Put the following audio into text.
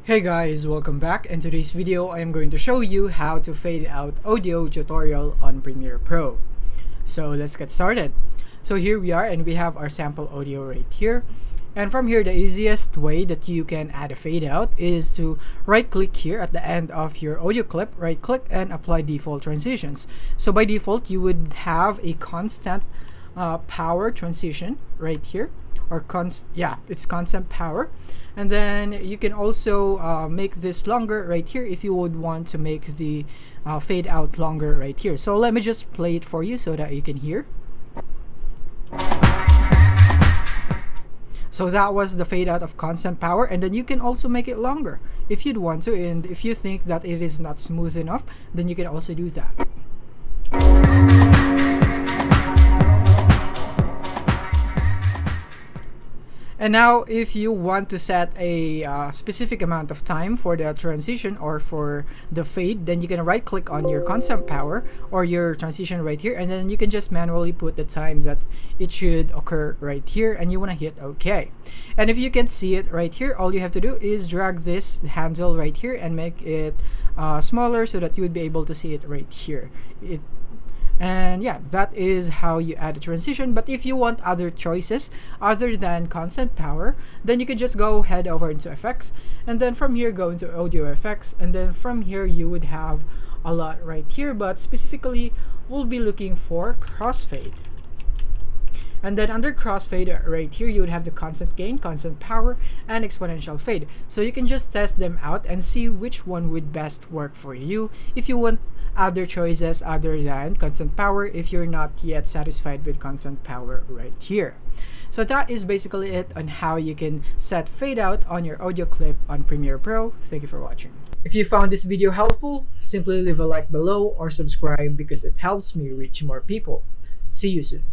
Hey guys, welcome back. In today's video, I am going to show you how to fade out audio tutorial on Premiere Pro. So let's get started. So here we are and we have our sample audio right here. And from here, the easiest way that you can add a fade out is to right click here at the end of your audio clip, right click and apply default transitions. So by default, you would have a constant power transition right here, or it's constant power. And then you can also make this longer right here if you would want to make the fade out longer right here. So let me just play it for you so that you can hear. So that was the fade out of constant power, and then you can also make it longer if you'd want to, and if you think that it is not smooth enough, then you can also do that. And now if you want to set a specific amount of time for the transition or for the fade, then you can right click on your constant power or your transition right here, and then you can just manually put the time that it should occur right here, and you want to hit OK. And if you can see it right here, all you have to do is drag this handle right here and make it smaller so that you would be able to see it right here. And yeah, that is how you add a transition. But if you want other choices other than constant power, then you can just go head over into effects, and then from here go into audio effects, and then from here you would have a lot right here, but specifically we'll be looking for crossfade. And then under crossfade right here, you would have the constant gain, constant power, and exponential fade. So you can just test them out and see which one would best work for you if you want other choices other than constant power, if you're not yet satisfied with constant power right here. So that is basically it on how you can set fade out on your audio clip on Premiere Pro. Thank you for watching. If you found this video helpful, simply leave a like below or subscribe because it helps me reach more people. See you soon.